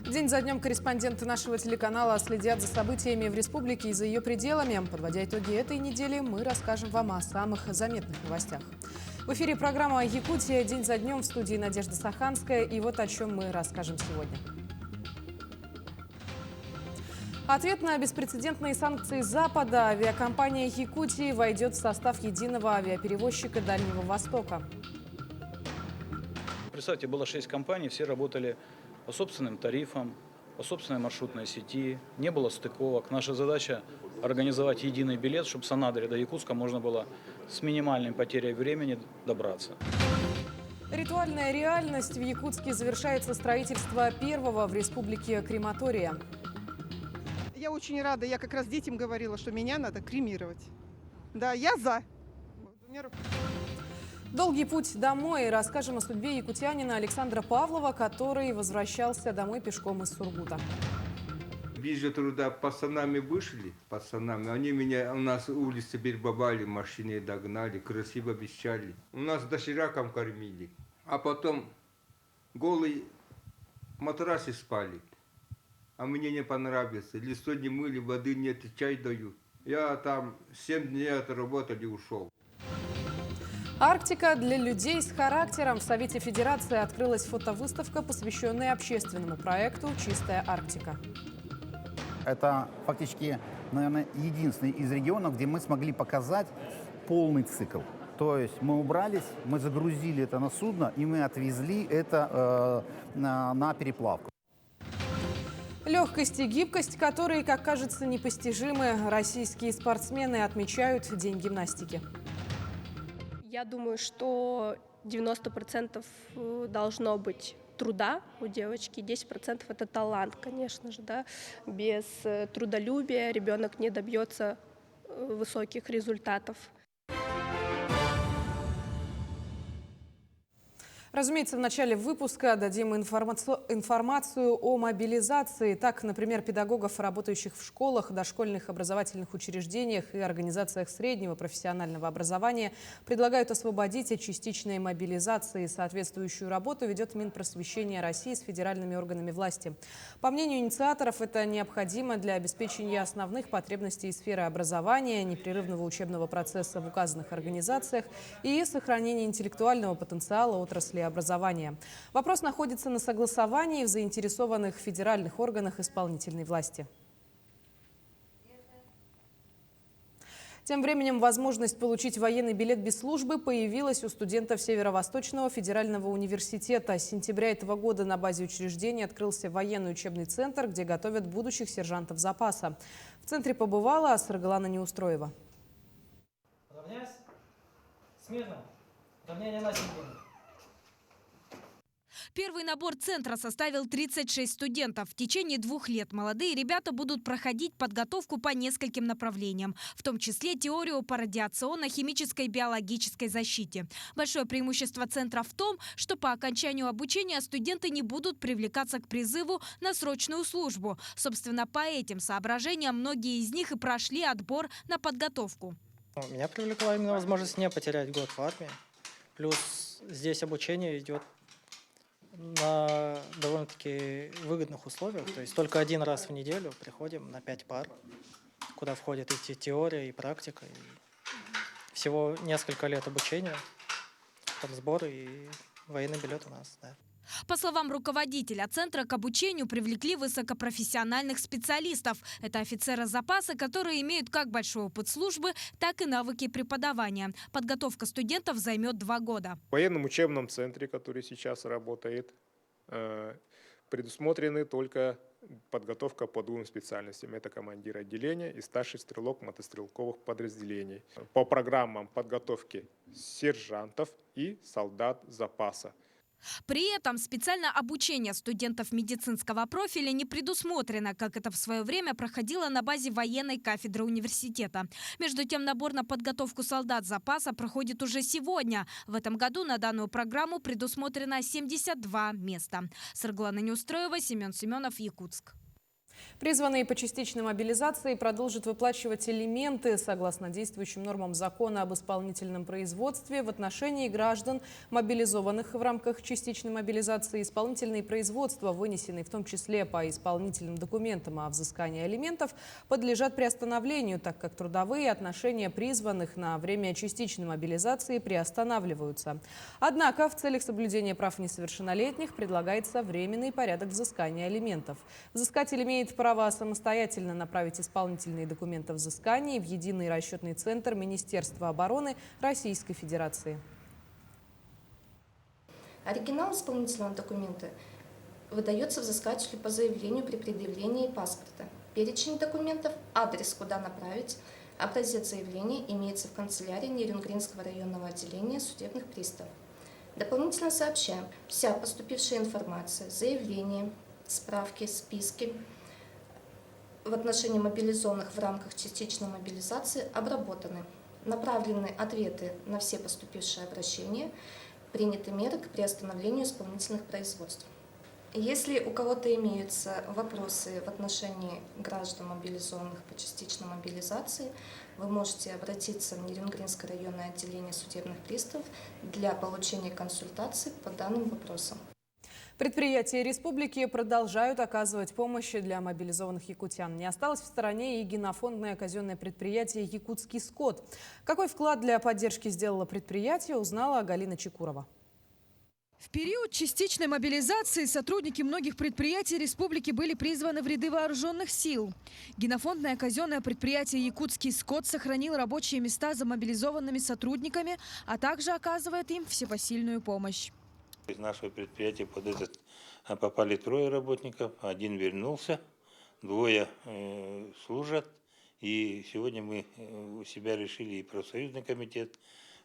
День за днем корреспонденты нашего телеканала следят за событиями в республике и за ее пределами. Подводя итоги этой недели, мы расскажем вам о самых заметных новостях. В эфире программа «Якутия. День за днем», в студии Надежда Саханская. И вот о чем мы расскажем сегодня. Ответ на беспрецедентные санкции Запада. Авиакомпания «Якутии» войдет в состав единого авиаперевозчика Дальнего Востока. Представьте, было 6 компаний, все работали по собственным тарифам, по собственной маршрутной сети, не было стыковок. Наша задача – организовать единый билет, чтобы с Анадыря до Якутска можно было с минимальной потерей времени добраться. Ритуальная реальность. В Якутске завершается строительство первого в республике крематория. Я очень рада, я как раз детям говорила, что меня надо кремировать. Да, я за. Долгий путь домой. Расскажем о судьбе якутянина Александра Павлова, который возвращался домой пешком из Сургута. Ближе труда пацанами вышли, они меня, у нас улицы Бельбабали, машины догнали, красиво обещали. У нас дошираком кормили, а потом голый матрасе спали. А мне не понравится, лицо не мыли, воды нет, чай дают. Я там 7 дней отработал и ушел. Арктика для людей с характером. В Совете Федерации открылась фотовыставка, посвященная общественному проекту «Чистая Арктика». Это фактически, наверное, единственный из регионов, где мы смогли показать полный цикл. То есть мы убрались, мы загрузили это на судно, и мы отвезли это на переплавку. Легкость и гибкость, которые, как кажется, непостижимы. Российские спортсмены отмечают День гимнастики. Я думаю, что 90% должно быть труда у девочки, 10% это талант, конечно же, да. Без трудолюбия ребенок не добьется высоких результатов. Разумеется, в начале выпуска дадим информацию о мобилизации. Так, например, педагогов, работающих в школах, дошкольных образовательных учреждениях и организациях среднего профессионального образования, предлагают освободить от частичной мобилизации. Соответствующую работу ведет Минпросвещение России с федеральными органами власти. По мнению инициаторов, это необходимо для обеспечения основных потребностей сферы образования, непрерывного учебного процесса в указанных организациях и сохранения интеллектуального потенциала отрасли образования. Вопрос находится на согласовании в заинтересованных федеральных органах исполнительной власти. Тем временем возможность получить военный билет без службы появилась у студентов Северо-Восточного федерального университета. С сентября этого года на базе учреждения открылся военный учебный центр, где готовят будущих сержантов запаса. В центре побывала Саргалана Неустроева. Равняйся. Смирно. Равнение на середину. Первый набор центра составил 36 студентов. В течение 2 лет молодые ребята будут проходить подготовку по нескольким направлениям, в том числе теорию по радиационно-химической и биологической защите. Большое преимущество центра в том, что по окончанию обучения студенты не будут привлекаться к призыву на срочную службу. Собственно, по этим соображениям многие из них и прошли отбор на подготовку. Меня привлекла именно возможность не потерять год в армии. Плюс здесь обучение идет на довольно-таки выгодных условиях. То есть только 1 раз в неделю приходим на 5 пар, куда входит и теория, и практика. И всего несколько лет обучения, там сбор и военный билет у нас. Да. По словам руководителя центра, к обучению привлекли высокопрофессиональных специалистов. Это офицеры запаса, которые имеют как большой опыт службы, так и навыки преподавания. Подготовка студентов займет 2 года. В военном учебном центре, который сейчас работает, предусмотрены только подготовка по 2 специальностям. Это командир отделения и старший стрелок мотострелковых подразделений. По программам подготовки сержантов и солдат запаса. При этом специальное обучение студентов медицинского профиля не предусмотрено, как это в свое время проходило на базе военной кафедры университета. Между тем, набор на подготовку солдат запаса проходит уже сегодня. В этом году на данную программу предусмотрено 72 места. Саргалана Неустроева, Семен Семенов, Якутск. Призванные по частичной мобилизации продолжат выплачивать алименты согласно действующим нормам закона об исполнительном производстве в отношении граждан, мобилизованных в рамках частичной мобилизации. Исполнительные производства, вынесенные в том числе по исполнительным документам о взыскании алиментов, подлежат приостановлению, так как трудовые отношения призванных на время частичной мобилизации приостанавливаются. Однако в целях соблюдения прав несовершеннолетних предлагается временный порядок взыскания алиментов. Взыскатель имеет право самостоятельно направить исполнительные документы взыскания в единый расчетный центр Министерства обороны Российской Федерации. Оригинал исполнительного документа выдается взыскателю по заявлению при предъявлении паспорта. Перечень документов, адрес, куда направить, образец заявления имеется в канцелярии Нерюнгринского районного отделения судебных приставов. Дополнительно сообщаем, вся поступившая информация, заявления, справки, списки в отношении мобилизованных в рамках частичной мобилизации обработаны. Направлены ответы на все поступившие обращения, приняты меры к приостановлению исполнительных производств. Если у кого-то имеются вопросы в отношении граждан, мобилизованных по частичной мобилизации, вы можете обратиться в Нерюнгринское районное отделение судебных приставов для получения консультаций по данным вопросам. Предприятия республики продолжают оказывать помощь для мобилизованных якутян. Не осталось в стороне и генофондное казенное предприятие «Якутский скот». Какой вклад для поддержки сделало предприятие, узнала Галина Чекурова. В период частичной мобилизации сотрудники многих предприятий республики были призваны в ряды вооруженных сил. Генофондное казенное предприятие «Якутский скот» сохранил рабочие места за мобилизованными сотрудниками, а также оказывает им всепосильную помощь. Из нашего предприятия под этот попали 3 работников, 1 вернулся, 2 служат. И сегодня мы у себя решили, и профсоюзный комитет,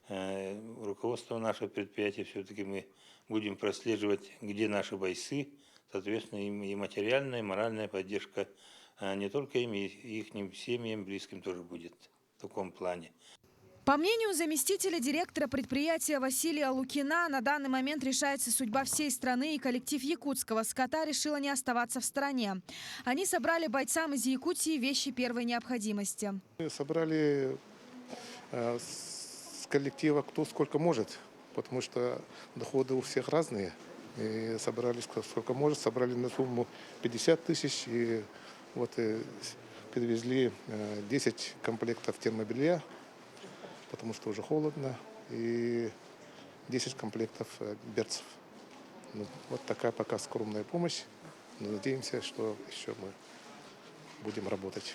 руководство нашего предприятия, все-таки мы будем прослеживать, где наши бойцы, соответственно, им и материальная, и моральная поддержка не только им, и их семьям, близким тоже будет в таком плане. По мнению заместителя директора предприятия Василия Лукина, на данный момент решается судьба всей страны, и коллектив якутского скота решила не оставаться в стороне. Они собрали бойцам из Якутии вещи первой необходимости. Мы собрали с коллектива кто сколько может, потому что доходы у всех разные. И собрали сколько может, собрали на сумму 50 тысяч, и вот перевезли 10 комплектов термобелья, потому что уже холодно, и 10 комплектов берцев. Ну, вот такая пока скромная помощь. Но надеемся, что еще мы будем работать.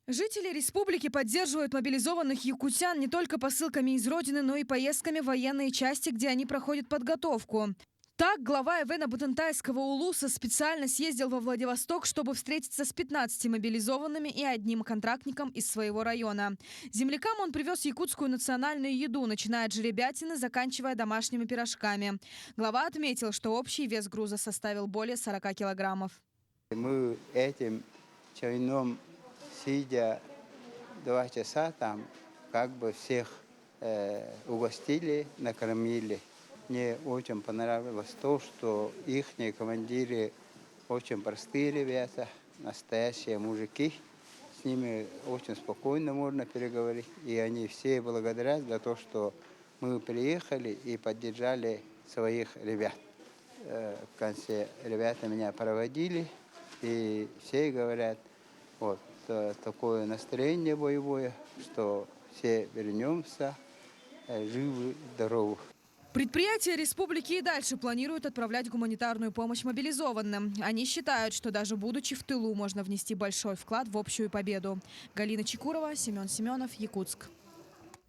Жители республики поддерживают мобилизованных якутян не только посылками из родины, но и поездками в военные части, где они проходят подготовку. Так, глава Эвена-Бутентайского улуса специально съездил во Владивосток, чтобы встретиться с 15 мобилизованными и 1 контрактником из своего района. Землякам он привез якутскую национальную еду, начиная от жеребятины, заканчивая домашними пирожками. Глава отметил, что общий вес груза составил более 40 килограммов. Мы этим чайном, сидя 2 часа там, как бы всех угостили, накормили. Мне очень понравилось то, что их командиры очень простые ребята, настоящие мужики. С ними очень спокойно можно переговорить. И они все благодарят за то, что мы приехали и поддержали своих ребят. В конце ребята меня проводили, и все говорят, вот такое настроение боевое, что все вернемся живы, здоровы. Предприятия республики и дальше планируют отправлять гуманитарную помощь мобилизованным. Они считают, что даже будучи в тылу, можно внести большой вклад в общую победу. Галина Чекурова, Семен Семенов, Якутск.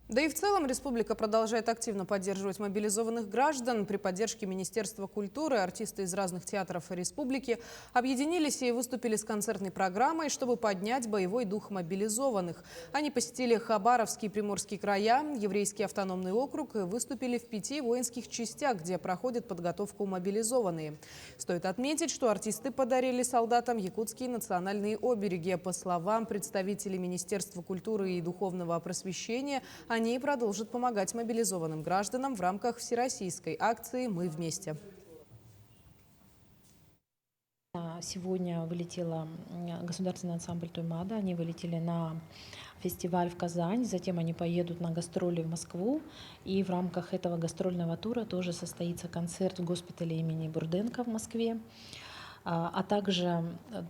Да и в целом республика продолжает активно поддерживать мобилизованных граждан. При поддержке Министерства культуры артисты из разных театров республики объединились и выступили с концертной программой, чтобы поднять боевой дух мобилизованных. Они посетили Хабаровский и Приморский края, Еврейский автономный округ и выступили в 5 воинских частях, где проходят подготовку мобилизованные. Стоит отметить, что артисты подарили солдатам якутские национальные обереги. По словам представителей Министерства культуры и духовного просвещения, они продолжат помогать мобилизованным гражданам в рамках всероссийской акции «Мы вместе». Сегодня вылетела государственный ансамбль Туймада. Они вылетели на фестиваль в Казань, затем они поедут на гастроли в Москву. И в рамках этого гастрольного тура тоже состоится концерт в госпитале имени Бурденко в Москве. А также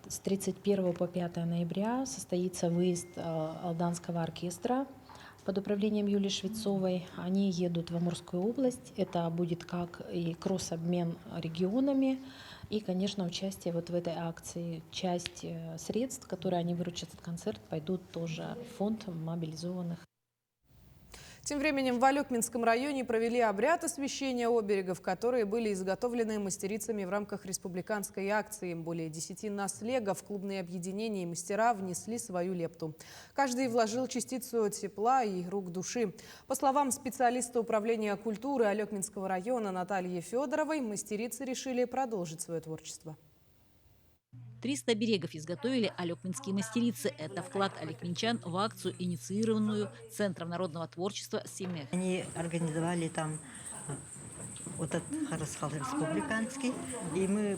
с 31 по 5 ноября состоится выезд Алданского оркестра под управлением Юлии Швецовой. Они едут в Амурскую область. Это будет как и кросс-обмен регионами, и, конечно, участие вот в этой акции. Часть средств, которые они выручат от концерта, пойдут тоже в фонд мобилизованных. Тем временем в Алекминском районе провели обряд освящения оберегов, которые были изготовлены мастерицами в рамках республиканской акции. Более 10 наслегов, клубные объединения и мастера внесли свою лепту. Каждый вложил частицу тепла и рук души. По словам специалиста управления культуры Алекминского района Натальи Федоровой, мастерицы решили продолжить свое творчество. 300 оберегов изготовили алекминские мастерицы. Это вклад алекминчан в акцию, инициированную Центром народного творчества «Семех». Они организовали там вот этот Харасхал республиканский, и мы,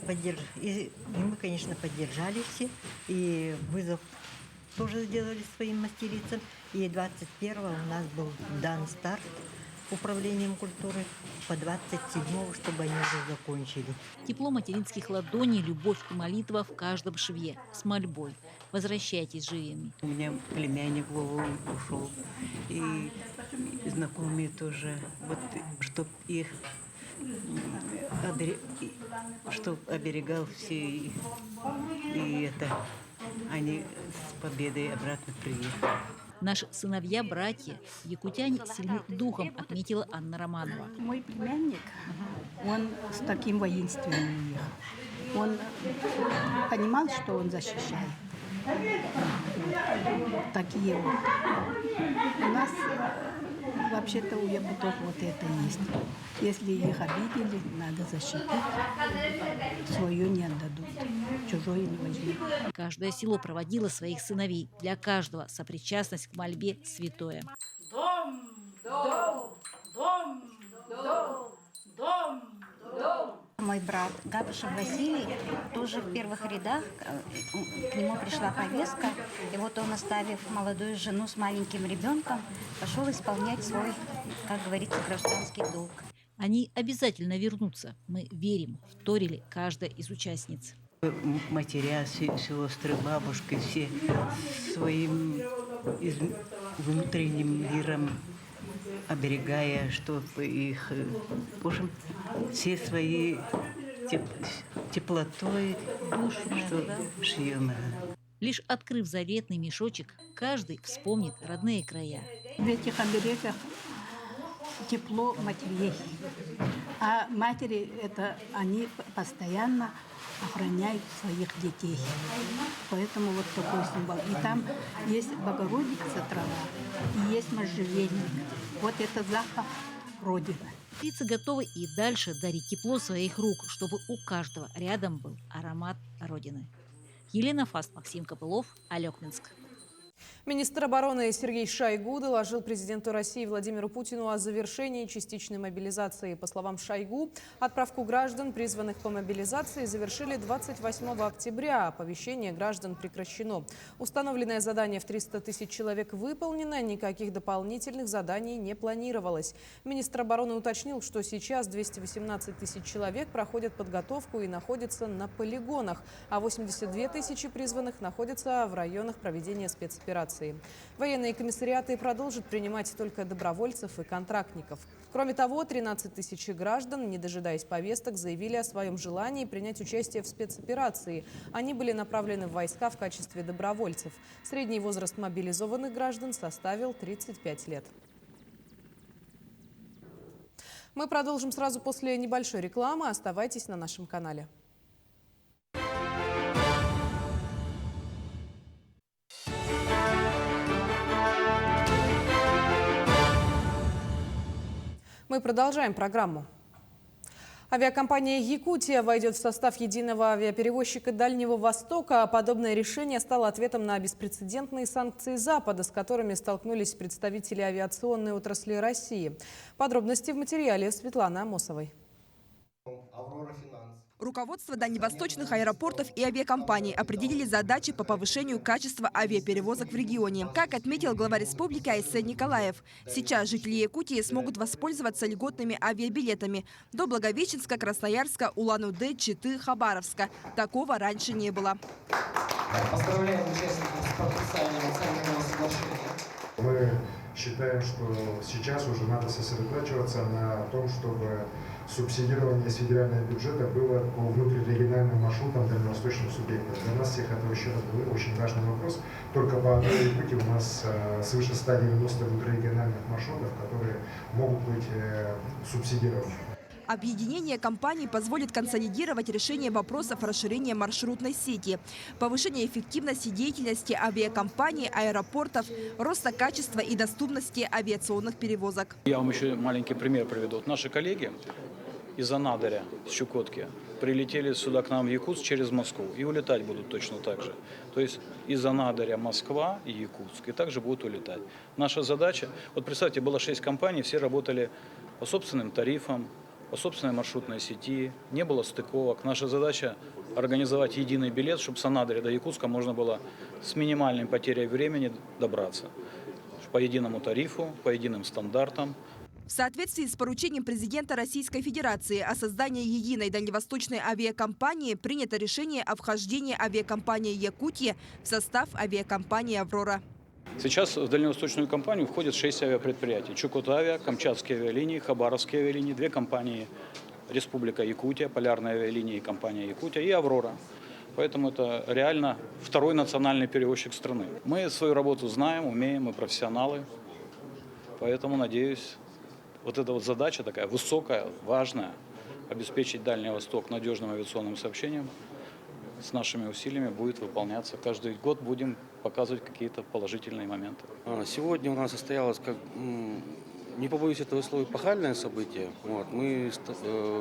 конечно, поддержали все, и вызов тоже сделали своим мастерицам. И 21-го у нас был дан старт управлением культуры по 27-го, чтобы они уже закончили. Тепло материнских ладоней, любовь и молитва в каждом шве с мольбой. Возвращайтесь живыми. У меня племянник Вова ушел, и знакомые тоже, вот, чтоб их оберегал все, и это они с победой обратно приехали. Наши сыновья-братья, якутяне сильны духом, отметила Анна Романова. Мой племянник, он с таким воинственным ехал. Он понимал, что он защищает. Такие вот. У нас вообще-то у якутов вот это есть. Если их обидели, надо защитить. Свое не отдадут, чужое не возьмут. Каждое село проводило своих сыновей. Для каждого сопричастность к мольбе святое. Дом, дом, дом, дом, дом, дом. Мой брат Габышев Василий тоже в первых рядах, к нему пришла повестка, и вот он, оставив молодую жену с маленьким ребенком, пошел исполнять свой, как говорится, гражданский долг. Они обязательно вернутся. Мы верим, вторили каждая из участниц. Матеря, сестры, бабушки, все своим внутренним миром оберегая, чтобы их, в общем, все свои теплотой душу, что шьем. Лишь открыв заветный мешочек, каждый вспомнит родные края. В этих оберегах тепло матерей. А матери, это они постоянно охраняют своих детей. Поэтому вот такой символ. И там есть Богородица трава, и есть можжевельник. Вот это запах Родины. Птицы готовы и дальше дарить тепло своих рук, чтобы у каждого рядом был аромат Родины. Елена Фаст, Максим Копылов, Алекминск. Министр обороны Сергей Шойгу доложил президенту России Владимиру Путину о завершении частичной мобилизации. По словам Шойгу, отправку граждан, призванных по мобилизации, завершили 28 октября. Оповещение граждан прекращено. Установленное задание в 300 тысяч человек выполнено, никаких дополнительных заданий не планировалось. Министр обороны уточнил, что сейчас 218 тысяч человек проходят подготовку и находятся на полигонах, а 82 тысячи призванных находятся в районах проведения спецоперации. Военные комиссариаты продолжат принимать только добровольцев и контрактников. Кроме того, 13 тысяч граждан, не дожидаясь повесток, заявили о своем желании принять участие в спецоперации. Они были направлены в войска в качестве добровольцев. Средний возраст мобилизованных граждан составил 35 лет. Мы продолжим сразу после небольшой рекламы. Оставайтесь на нашем канале. Мы продолжаем программу. Авиакомпания «Якутия» войдет в состав единого авиаперевозчика Дальнего Востока. Подобное решение стало ответом на беспрецедентные санкции Запада, с которыми столкнулись представители авиационной отрасли России. Подробности в материале Светланы Амосовой. Руководство дальневосточных аэропортов и авиакомпаний определили задачи по повышению качества авиаперевозок в регионе. Как отметил глава республики Айсен Николаев, сейчас жители Якутии смогут воспользоваться льготными авиабилетами до Благовещенска, Красноярска, Улан-Удэ, Читы, Хабаровска. Такого раньше не было. Поздравляем участников с подписанием оценочного соглашения. Мы считаем, что сейчас уже надо сосредотачиваться на том, чтобы субсидирование из федерального бюджета было по внутрирегиональным маршрутам дальневосточным субъектам. Для нас всех это еще раз был очень важный вопрос. Только по одной Якутии у нас свыше 190 внутрирегиональных маршрутов, которые могут быть субсидированы. Объединение компаний позволит консолидировать решение вопросов расширения маршрутной сети, повышения эффективности деятельности авиакомпаний, аэропортов, роста качества и доступности авиационных перевозок. Я вам еще маленький пример приведу. Вот наши коллеги из Анадыря, с Чукотки, прилетели сюда к нам в Якутск через Москву и улетать будут точно так же. То есть из Анадыря Москва и Якутск, и также будут улетать. Наша задача, вот представьте, было 6 компаний, все работали по собственным тарифам, по собственной маршрутной сети, не было стыковок. Наша задача организовать единый билет, чтобы с Анадыря до Якутска можно было с минимальной потерей времени добраться. По единому тарифу, по единым стандартам. В соответствии с поручением президента Российской Федерации о создании единой дальневосточной авиакомпании принято решение о вхождении авиакомпании «Якутия» в состав авиакомпании «Аврора». Сейчас в дальневосточную компанию входят 6 авиапредприятий. Чукотавиа, Камчатские авиалинии, Хабаровские авиалинии, 2 компании Республика Якутия, Полярная авиалиния и компания Якутия и «Аврора». Поэтому это реально второй национальный перевозчик страны. Мы свою работу знаем, умеем, мы профессионалы. Поэтому, надеюсь, вот эта вот задача такая высокая, важная, обеспечить Дальний Восток надежным авиационным сообщением, с нашими усилиями будет выполняться. Каждый год будем показывать какие-то положительные моменты. Сегодня у нас состоялось, не побоюсь этого слова, эпохальное событие. Мы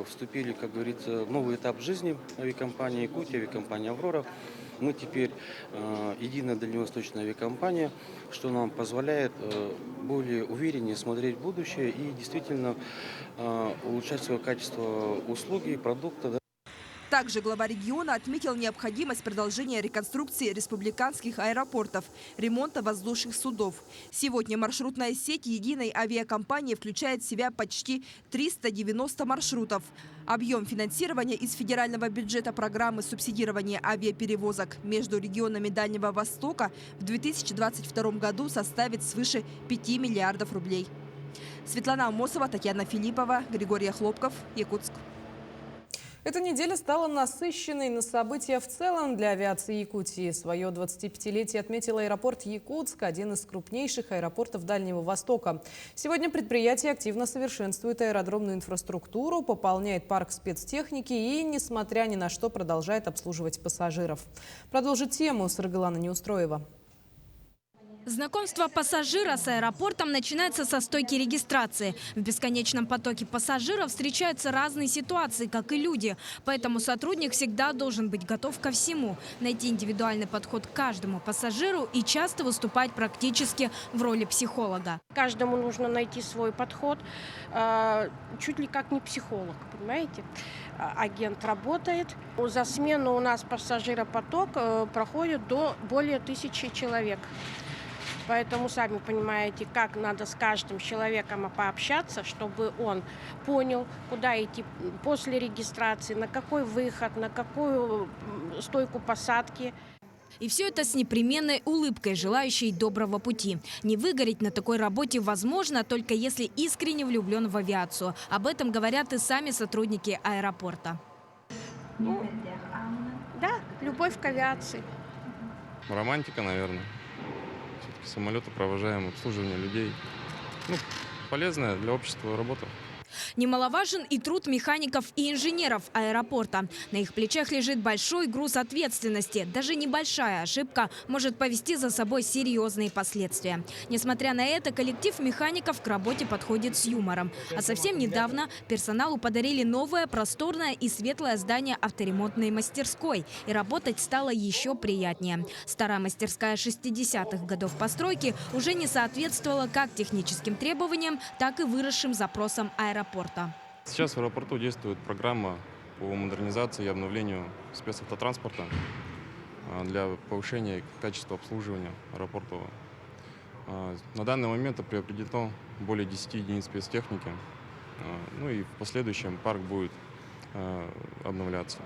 вступили, как говорится, в новый этап жизни авиакомпании «Якутия», авиакомпании «Аврора». Мы теперь единая дальневосточная авиакомпания, что нам позволяет более увереннее смотреть в будущее и действительно улучшать свое качество услуги и продукта. Также глава региона отметил необходимость продолжения реконструкции республиканских аэропортов, ремонта воздушных судов. Сегодня маршрутная сеть единой авиакомпании включает в себя почти 390 маршрутов. Объем финансирования из федерального бюджета программы субсидирования авиаперевозок между регионами Дальнего Востока в 2022 году составит свыше 5 миллиардов рублей. Светлана Амосова, Татьяна Филиппова, Григорий Хлопков, Якутск. Эта неделя стала насыщенной на события в целом для авиации Якутии. Свое 25-летие отметил аэропорт Якутск, один из крупнейших аэропортов Дальнего Востока. Сегодня предприятие активно совершенствует аэродромную инфраструктуру, пополняет парк спецтехники и, несмотря ни на что, продолжает обслуживать пассажиров. Продолжит тему Саргалана Неустроева. Знакомство пассажира с аэропортом начинается со стойки регистрации. В бесконечном потоке пассажиров встречаются разные ситуации, как и люди. Поэтому сотрудник всегда должен быть готов ко всему. Найти индивидуальный подход к каждому пассажиру и часто выступать практически в роли психолога. Каждому нужно найти свой подход, чуть ли как не психолог, понимаете? Агент работает. За смену у нас пассажиропоток проходит до более 1000 человек. Поэтому сами понимаете, как надо с каждым человеком пообщаться, чтобы он понял, куда идти после регистрации, на какой выход, на какую стойку посадки. И все это с непременной улыбкой, желающей доброго пути. Не выгореть на такой работе возможно, только если искренне влюблен в авиацию. Об этом говорят и сами сотрудники аэропорта. Да, любовь к авиации. Романтика, наверное. Все-таки самолеты провожаем, обслуживание людей. Полезная для общества работа. Немаловажен и труд механиков и инженеров аэропорта. На их плечах лежит большой груз ответственности. Даже небольшая ошибка может повести за собой серьезные последствия. Несмотря на это, коллектив механиков к работе подходит с юмором. А совсем недавно персоналу подарили новое, просторное и светлое здание авторемонтной мастерской. И работать стало еще приятнее. Старая мастерская 60-х годов постройки уже не соответствовала как техническим требованиям, так и выросшим запросам аэропорта. Сейчас в аэропорту действует программа по модернизации и обновлению спецавтотранспорта для повышения качества обслуживания аэропорта. На данный момент приобретено более 10 единиц спецтехники, ну и в последующем парк будет обновляться.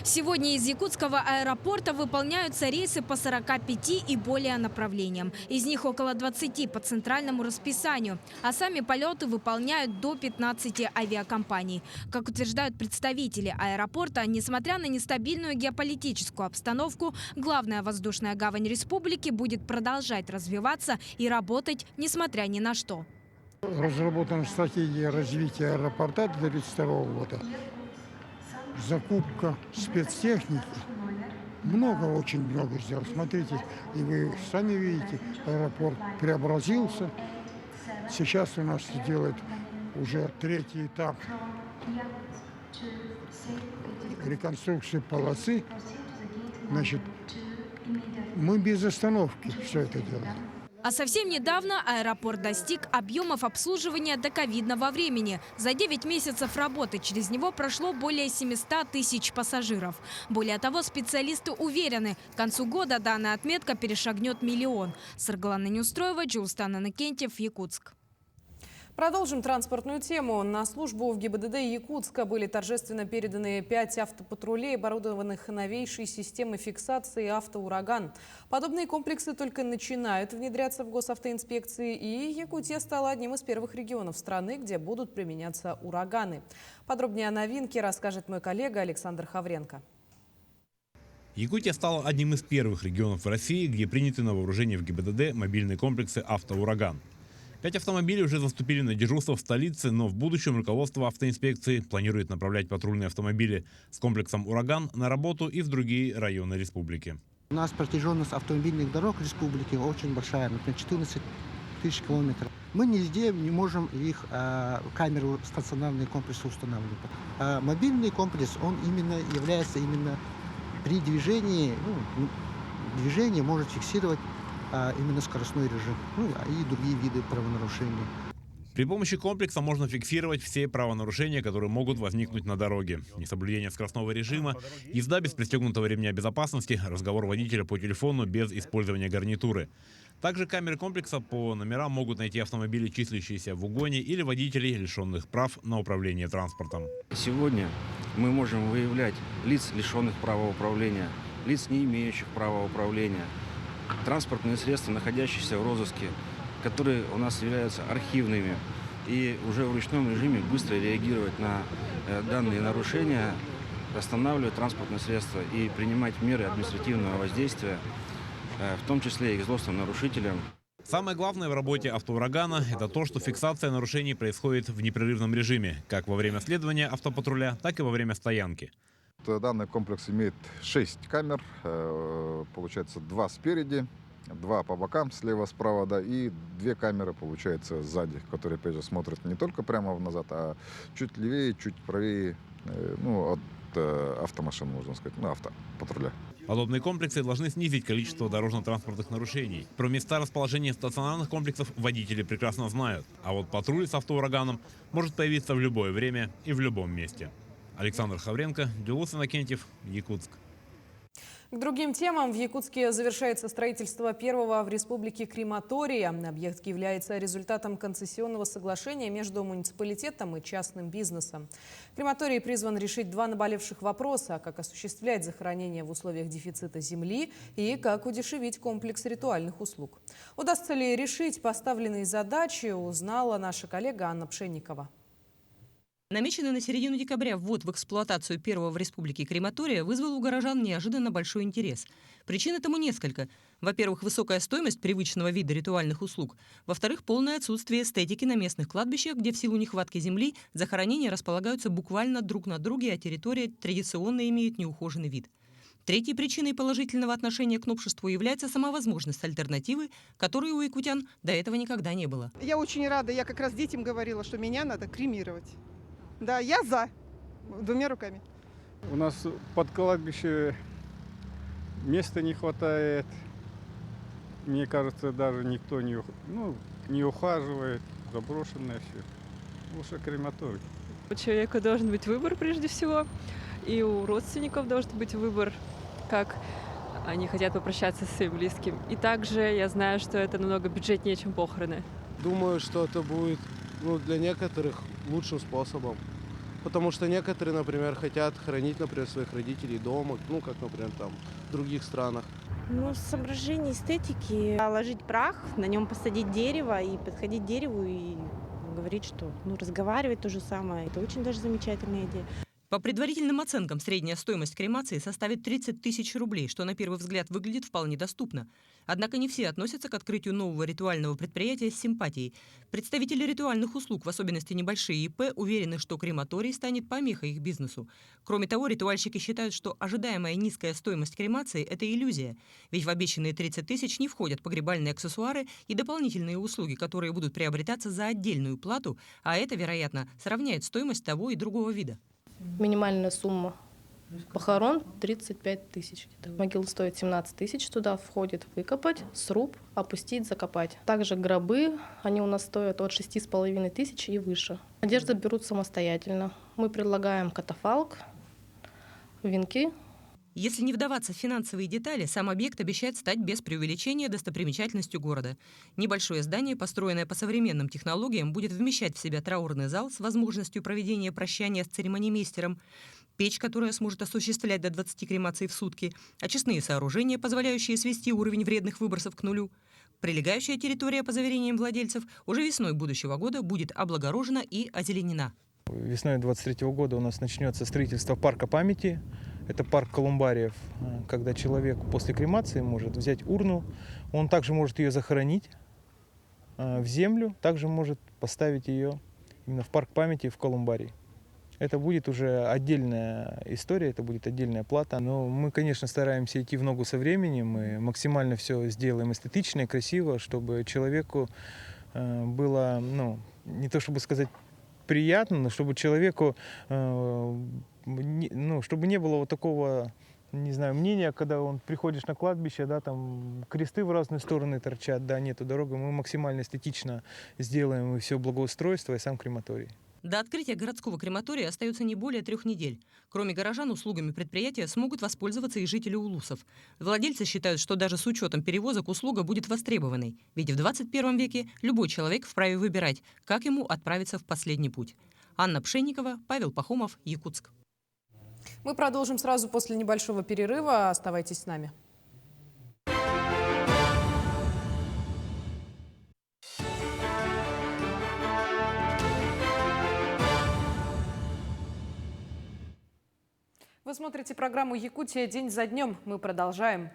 Сегодня из якутского аэропорта выполняются рейсы по 45 и более направлениям. Из них около 20 по центральному расписанию. А сами полеты выполняют до 15 авиакомпаний. Как утверждают представители аэропорта, несмотря на нестабильную геополитическую обстановку, главная воздушная гавань республики будет продолжать развиваться и работать, несмотря ни на что. Разработана стратегия развития аэропорта до 2032 года. Закупка спецтехники. Очень много сделано. Смотрите, и вы сами видите, аэропорт преобразился. Сейчас у нас делают уже 3-й этап реконструкции полосы. Значит, мы без остановки все это делаем. А совсем недавно аэропорт достиг объемов обслуживания доковидного времени. За 9 месяцев работы через него прошло более 700 тысяч пассажиров. Более того, специалисты уверены, к концу года данная отметка перешагнет 1 миллион. Саргалана Неустроева, Джулстан Иннокентьев, Якутск. Продолжим транспортную тему. На службу в ГИБДД Якутска были торжественно переданы 5 автопатрулей, оборудованных новейшей системой фиксации «Автоураган». Подобные комплексы только начинают внедряться в госавтоинспекции, и Якутия стала одним из первых регионов страны, где будут применяться ураганы. Подробнее о новинке расскажет мой коллега Александр Хавренко. Якутия стала одним из первых регионов в России, где приняты на вооружение в ГИБДД мобильные комплексы «Автоураган». 5 автомобилей уже заступили на дежурство в столице, но в будущем руководство автоинспекции планирует направлять патрульные автомобили с комплексом «Ураган» на работу и в другие районы республики. У нас протяженность автомобильных дорог республики очень большая, например, 14 тысяч километров. Мы нигде не можем их камеру стационарные комплексы устанавливать. Мобильный комплекс, он именно является при движении, движение может фиксировать именно скоростной режим, и другие виды правонарушений. При помощи комплекса можно фиксировать все правонарушения, которые могут возникнуть на дороге. Несоблюдение скоростного режима, езда без пристегнутого ремня безопасности, разговор водителя по телефону без использования гарнитуры. Также камеры комплекса по номерам могут найти автомобили, числящиеся в угоне, или водителей, лишенных прав на управление транспортом. Сегодня мы можем выявлять лиц, лишенных права управления, лиц, не имеющих права управления, транспортные средства, находящиеся в розыске, которые у нас являются архивными, и уже в ручном режиме быстро реагировать на данные нарушения, останавливать транспортные средства и принимать меры административного воздействия, в том числе и к злостным нарушителям. Самое главное в работе «Автоурагана» – это то, что фиксация нарушений происходит в непрерывном режиме, как во время следования автопатруля, так и во время стоянки. Данный комплекс имеет 6 камер, получается 2 спереди, 2 по бокам, слева, справа, и 2 камеры, получается, сзади, которые, опять же, смотрят не только прямо назад, а чуть левее, чуть правее, от автомашин, можно сказать, автопатруля. Подобные комплексы должны снизить количество дорожно-транспортных нарушений. Про места расположения стационарных комплексов водители прекрасно знают, а вот патруль с «Автоураганом» может появиться в любое время и в любом месте. Александр Хавренко, Джулстан Иннокентьев, Якутск. К другим темам. В Якутске завершается строительство первого в республике крематория. Объект является результатом концессионного соглашения между муниципалитетом и частным бизнесом. Крематорий призван решить 2 наболевших вопроса: как осуществлять захоронение в условиях дефицита земли и как удешевить комплекс ритуальных услуг. Удастся ли решить поставленные задачи, узнала наша коллега Анна Пшенникова. Намеченный на середину декабря ввод в эксплуатацию первого в республике крематория вызвал у горожан неожиданно большой интерес. Причин этому несколько. Во-первых, высокая стоимость привычного вида ритуальных услуг. Во-вторых, полное отсутствие эстетики на местных кладбищах, где в силу нехватки земли захоронения располагаются буквально друг на друге, а территория традиционно имеет неухоженный вид. Третьей причиной положительного отношения к новшеству является сама возможность альтернативы, которой у якутян до этого никогда не было. Я очень рада, я как раз детям говорила, что меня надо кремировать. Да, я за. 2 руками. У нас под кладбище места не хватает. Мне кажется, даже никто не ухаживает. Заброшенное все. Лучше крематорий. У человека должен быть выбор прежде всего, и у родственников должен быть выбор, как они хотят попрощаться со своим близким. И также я знаю, что это намного бюджетнее, чем похороны. Думаю, что это будет для некоторых лучшим способом. Потому что некоторые, например, хотят хранить, например, своих родителей дома, как, например, там в других странах. Соображение эстетики. Ложить прах, на нем посадить дерево и подходить к дереву и говорить, что разговаривать то же самое. Это очень даже замечательная идея. По предварительным оценкам, средняя стоимость кремации составит 30 тысяч рублей, что на первый взгляд выглядит вполне доступно. Однако не все относятся к открытию нового ритуального предприятия с симпатией. Представители ритуальных услуг, в особенности небольшие ИП, уверены, что крематорий станет помехой их бизнесу. Кроме того, ритуальщики считают, что ожидаемая низкая стоимость кремации – это иллюзия. Ведь в обещанные 30 тысяч не входят погребальные аксессуары и дополнительные услуги, которые будут приобретаться за отдельную плату, а это, вероятно, сравняет стоимость того и другого вида. Минимальная сумма похорон 35 тысяч. Могила стоит 17 тысяч, туда входит выкопать, сруб, опустить, закопать. Также гробы, они у нас стоят от 6,5 тысяч и выше. Одежду берут самостоятельно. Мы предлагаем катафалк, венки. Если не вдаваться в финансовые детали, сам объект обещает стать без преувеличения достопримечательностью города. Небольшое здание, построенное по современным технологиям, будет вмещать в себя траурный зал с возможностью проведения прощания с церемонимейстером, печь, которая сможет осуществлять до 20 кремаций в сутки, очистные сооружения, позволяющие свести уровень вредных выбросов к нулю. Прилегающая территория, по заверениям владельцев, уже весной будущего года будет облагорожена и озеленена. Весной 2023 года у нас начнется строительство парка памяти. Это парк колумбариев, когда человек после кремации может взять урну, он также может ее захоронить в землю, также может поставить ее именно в парк памяти в колумбарии. Это будет уже отдельная история, это будет отдельная плата. Но мы, конечно, стараемся идти в ногу со временем, мы максимально все сделаем эстетично и красиво, чтобы человеку было, не то чтобы сказать приятно, но чтобы человеку чтобы не было вот такого, не знаю, мнения, когда приходишь на кладбище, там кресты в разные стороны торчат, нету дороги. Мы максимально эстетично сделаем и все благоустройство, и сам крематорий. До открытия городского крематория остается не более 3 недель. Кроме горожан, услугами предприятия смогут воспользоваться и жители Улусов. Владельцы считают, что даже с учетом перевозок услуга будет востребованной. Ведь в 21 веке любой человек вправе выбирать, как ему отправиться в последний путь. Анна Пшенникова, Павел Пахомов, Якутск. Мы продолжим сразу после небольшого перерыва. Оставайтесь с нами. Вы смотрите программу «Якутия. День за днем». Мы продолжаем.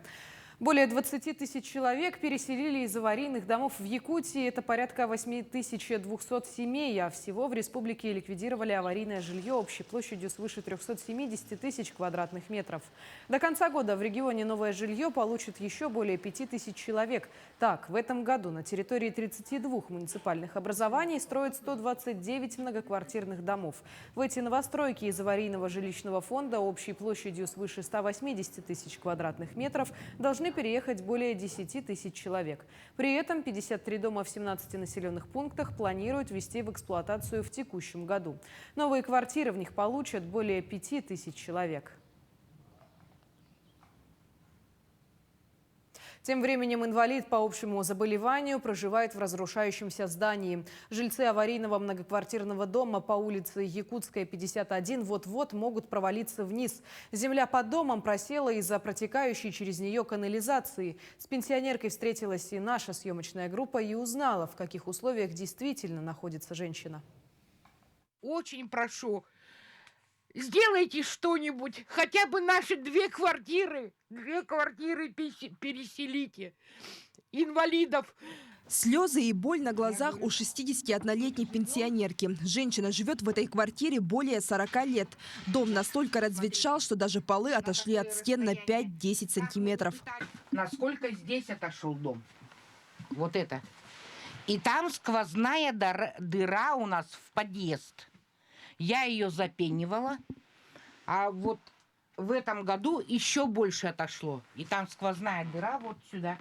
Более 20 тысяч человек переселили из аварийных домов в Якутии. Это порядка 8200 семей. А всего в республике ликвидировали аварийное жилье общей площадью свыше 370 тысяч квадратных метров. До конца года в регионе новое жилье получит еще более 5000 человек. Так, в этом году на территории 32 муниципальных образований строят 129 многоквартирных домов. В эти новостройки из аварийного жилищного фонда общей площадью свыше 180 тысяч квадратных метров должны переехать более 10 тысяч человек. При этом 53 дома в 17 населенных пунктах планируют ввести в эксплуатацию в текущем году. Новые квартиры в них получат более 5000 человек. Тем временем инвалид по общему заболеванию проживает в разрушающемся здании. Жильцы аварийного многоквартирного дома по улице Якутская, 51 вот-вот могут провалиться вниз. Земля под домом просела из-за протекающей через нее канализации. С пенсионеркой встретилась и наша съемочная группа и узнала, в каких условиях действительно находится женщина. Очень прошу, сделайте что-нибудь, хотя бы наши две квартиры переселите, инвалидов. Слезы и боль на глазах у 61-летней пенсионерки. Женщина живет в этой квартире более 40 лет. Дом настолько разветшал, что даже полы отошли от стен на 5-10 сантиметров. Насколько здесь отошел дом? Вот это. И там сквозная дыра у нас в подъезд. Я ее запенивала, а вот в этом году еще больше отошло. И там сквозная дыра вот сюда.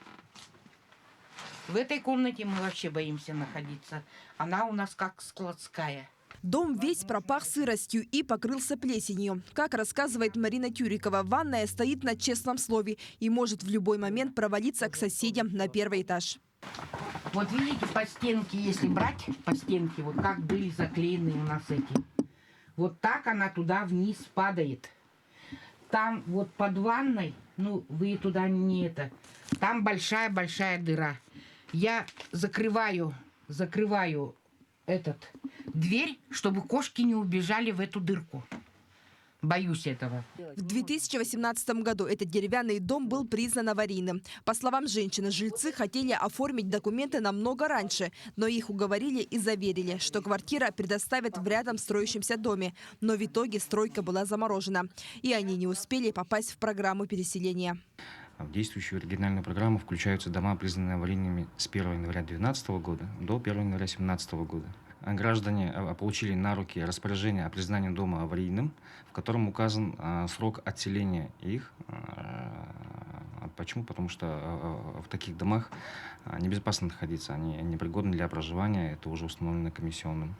В этой комнате мы вообще боимся находиться. Она у нас как складская. Дом весь пропах сыростью и покрылся плесенью. Как рассказывает Марина Тюрикова, ванная стоит на честном слове и может в любой момент провалиться к соседям на первый этаж. Вот видите, по стенке, если брать по стенке, вот как были заклеены у нас эти, вот так она туда вниз падает. Там вот под ванной, ну вы туда не это, там большая-большая дыра. Я закрываю дверь, чтобы кошки не убежали в эту дырку. Боюсь этого. В 2018 году этот деревянный дом был признан аварийным. По словам женщины, жильцы хотели оформить документы намного раньше, но их уговорили и заверили, что квартира предоставят в рядом строящемся доме. Но в итоге стройка была заморожена, и они не успели попасть в программу переселения. В действующую региональную программу включаются дома, признанные аварийными с 1 января 2012 года до 1 января 2017 года. Граждане получили на руки распоряжение о признании дома аварийным, в котором указан срок отселения их. Почему? Потому что в таких домах небезопасно находиться, они непригодны для проживания, это уже установлено комиссионным.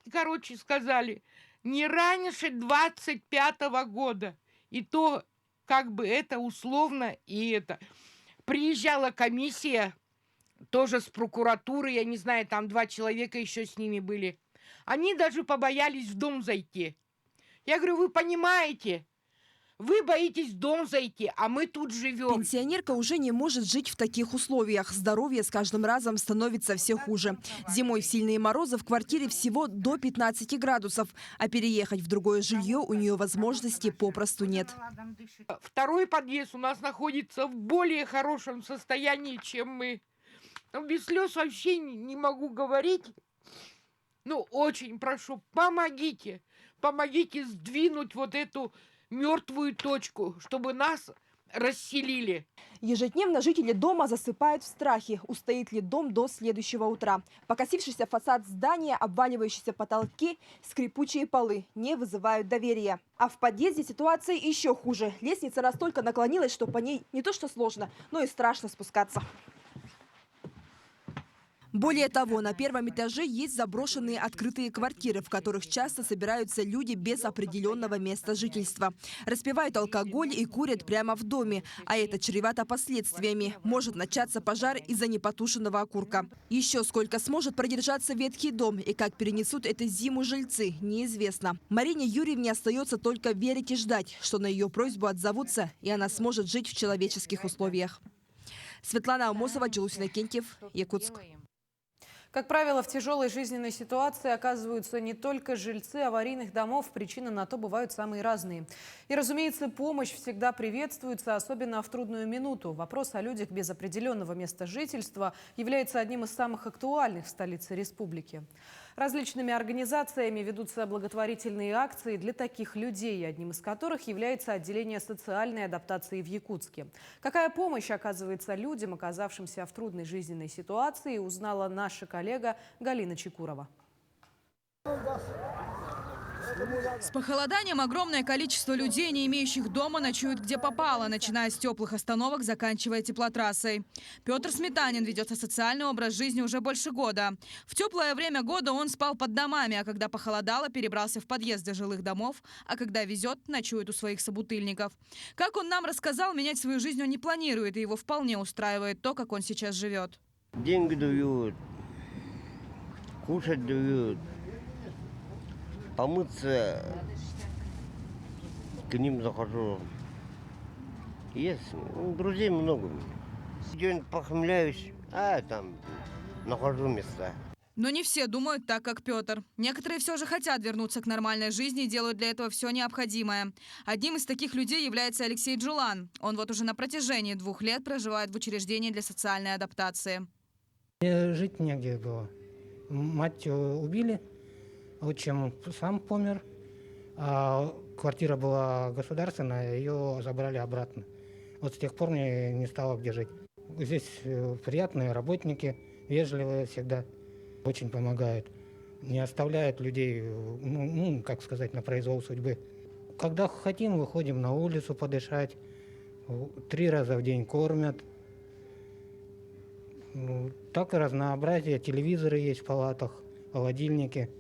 Короче, сказали, не раньше 25-го года. И то, как бы это условно, и это. Приезжала комиссия, тоже с прокуратуры, я не знаю, там 2 человека еще с ними были. Они даже побоялись в дом зайти. Я говорю, вы понимаете, вы боитесь в дом зайти, а мы тут живем. Пенсионерка уже не может жить в таких условиях. Здоровье с каждым разом становится все хуже. Зимой в сильные морозы в квартире всего до 15 градусов, а переехать в другое жилье у нее возможности попросту нет. Второй подъезд у нас находится в более хорошем состоянии, чем мы. Без слез вообще не могу говорить. Ну, очень прошу, помогите. Помогите сдвинуть вот эту мертвую точку, чтобы нас расселили. Ежедневно жители дома засыпают в страхе, устоит ли дом до следующего утра. Покосившийся фасад здания, обваливающиеся потолки, скрипучие полы не вызывают доверия. А в подъезде ситуация еще хуже. Лестница настолько наклонилась, что по ней не то что сложно, но и страшно спускаться. Более того, на первом этаже есть заброшенные открытые квартиры, в которых часто собираются люди без определенного места жительства. Распивают алкоголь и курят прямо в доме, а это чревато последствиями. Может начаться пожар из-за непотушенного окурка. Еще сколько сможет продержаться ветхий дом и как перенесут эту зиму жильцы, неизвестно. Марине Юрьевне остается только верить и ждать, что на ее просьбу отзовутся, и она сможет жить в человеческих условиях. Светлана Амосова, Джулус Иннокентьев, Якутск. Как правило, в тяжелой жизненной ситуации оказываются не только жильцы аварийных домов. Причины на то бывают самые разные. И, разумеется, помощь всегда приветствуется, особенно в трудную минуту. Вопрос о людях без определенного места жительства является одним из самых актуальных в столице республики. Различными организациями ведутся благотворительные акции для таких людей, одним из которых является отделение социальной адаптации в Якутске. Какая помощь оказывается людям, оказавшимся в трудной жизненной ситуации, узнала наша коллега Галина Чекурова. С похолоданием огромное количество людей, не имеющих дома, ночуют где попало, начиная с теплых остановок, заканчивая теплотрассой. Петр Сметанин ведет социальный образ жизни уже больше года. В теплое время года он спал под домами, а когда похолодало, перебрался в подъезды жилых домов, а когда везет, ночует у своих собутыльников. Как он нам рассказал, менять свою жизнь он не планирует, и его вполне устраивает то, как он сейчас живет. Деньги дают, кушать дают. Помыться, к ним захожу. Есть, друзей много. День похмеляюсь, а там нахожу места. Но не все думают так, как Петр. Некоторые все же хотят вернуться к нормальной жизни и делают для этого все необходимое. Одним из таких людей является Алексей Джулан. Он вот уже на протяжении 2 лет проживает в учреждении для социальной адаптации. Мне жить негде было. Мать убили. Отчим сам помер, а квартира была государственная, ее забрали обратно. Вот с тех пор мне не стало где жить. Здесь приятные работники, вежливые всегда, очень помогают. Не оставляют людей, как сказать, на произвол судьбы. Когда хотим, выходим на улицу подышать, 3 раза в день кормят. Так и разнообразие, телевизоры есть в палатах, холодильники.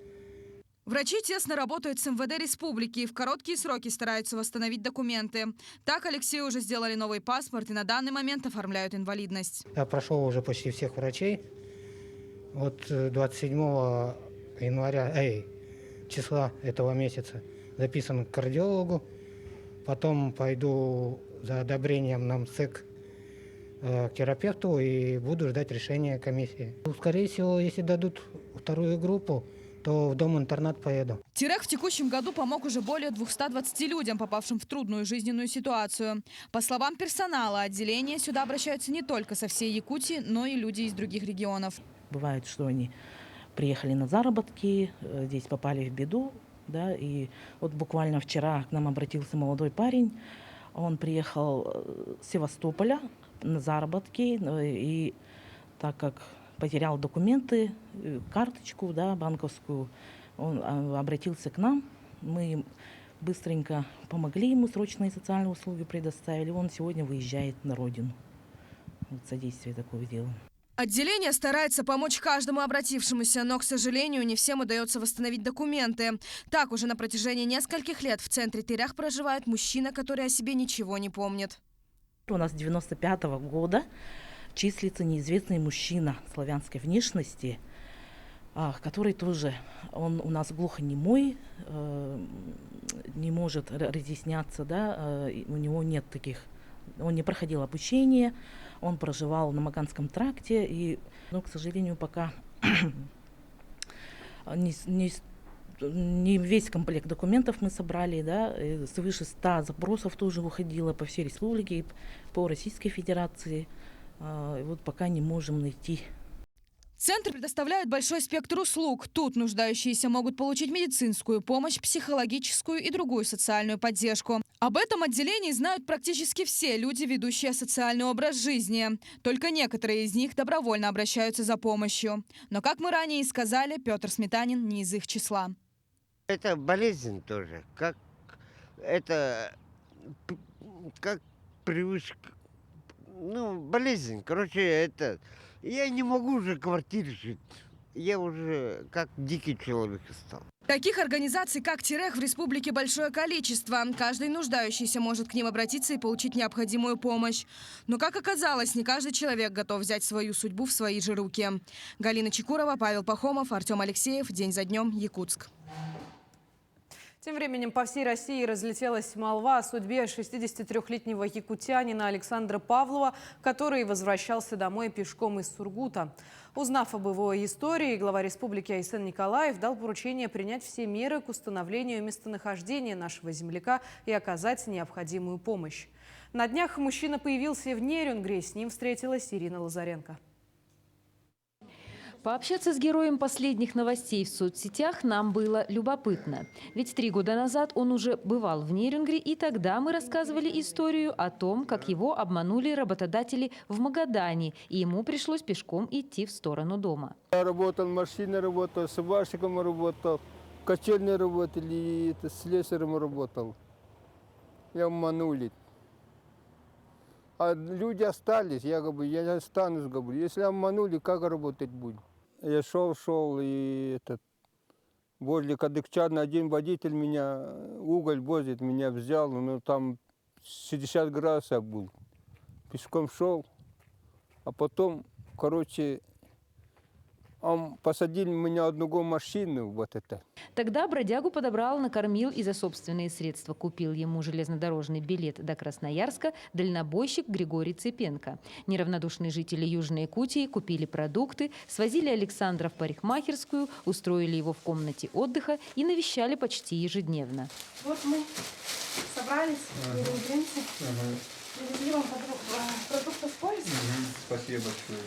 Врачи тесно работают с МВД республики и в короткие сроки стараются восстановить документы. Так Алексею уже сделали новый паспорт и на данный момент оформляют инвалидность. Я прошел уже почти всех врачей. Вот 27 числа этого месяца записан к кардиологу. Потом пойду за одобрением на МСЭК к терапевту и буду ждать решения комиссии. Скорее всего, если дадут вторую группу, то в дом-интернат поеду. Терех в текущем году помог уже более 220 людям, попавшим в трудную жизненную ситуацию. По словам персонала отделения, сюда обращаются не только со всей Якутии, но и люди из других регионов. Бывает, что они приехали на заработки, здесь попали в беду. Да, и вот буквально вчера к нам обратился молодой парень. Он приехал с Севастополя на заработки, и так как потерял документы, карточку, да, банковскую, он обратился к нам. Мы быстренько помогли ему, срочные социальные услуги предоставили. Он сегодня выезжает на родину. Вот содействие такое дело. Отделение старается помочь каждому обратившемуся, но, к сожалению, не всем удается восстановить документы. Так, уже на протяжении нескольких лет в центре Терех проживает мужчина, который о себе ничего не помнит. У нас с 95-го года числится неизвестный мужчина славянской внешности, который тоже, он у нас глухонемой, не может разъясняться, да, у него нет таких, он не проходил обучение. Он проживал на Маганском тракте, и, но, к сожалению, пока не весь комплект документов мы собрали, да, свыше 100 запросов тоже уходило по всей республике, по Российской Федерации. Вот пока не можем найти. Центр предоставляет большой спектр услуг. Тут нуждающиеся могут получить медицинскую помощь, психологическую и другую социальную поддержку. Об этом отделении знают практически все люди, ведущие социальный образ жизни. Только некоторые из них добровольно обращаются за помощью. Но, как мы ранее и сказали, Петр Сметанин не из их числа. Это болезнь тоже, как привычка, болезнь. Короче, я не могу уже в квартире жить. Я уже как дикий человек стал. Таких организаций, как Терех, в республике большое количество. Каждый нуждающийся может к ним обратиться и получить необходимую помощь. Но, как оказалось, не каждый человек готов взять свою судьбу в свои же руки. Галина Чекурова, Павел Пахомов, Артем Алексеев. День за днем. Якутск. Тем временем по всей России разлетелась молва о судьбе 63-летнего якутянина Александра Павлова, который возвращался домой пешком из Сургута. Узнав об его истории, глава республики Айсен Николаев дал поручение принять все меры к установлению местонахождения нашего земляка и оказать необходимую помощь. На днях мужчина появился в Нерюнгри, с ним встретилась Ирина Лазаренко. Пообщаться с героем последних новостей в соцсетях нам было любопытно. Ведь 3 года назад он уже бывал в Нерюнгри, и тогда мы рассказывали историю о том, как его обманули работодатели в Магадане, и ему пришлось пешком идти в сторону дома. Я работал, машина работал, сварщиком работал, качельные работали, слесарем работал. Я обманули. А люди остались, я не останусь, говорю. Если обманули, как работать будем? Я шел, и возле Кадыкчана один водитель меня, уголь возит, меня взял, но там 60 градусов был. Пешком шел, а потом, он посадил меня в одну машину, вот это. Тогда бродягу подобрал, накормил и за собственные средства купил ему железнодорожный билет до Красноярска дальнобойщик Григорий Цепенко. Неравнодушные жители Южной Якутии купили продукты, свозили Александра в парикмахерскую, устроили его в комнате отдыха и навещали почти ежедневно. Вот мы собрались, ингредиенты, привезли вам продукты в пользу. Спасибо большое.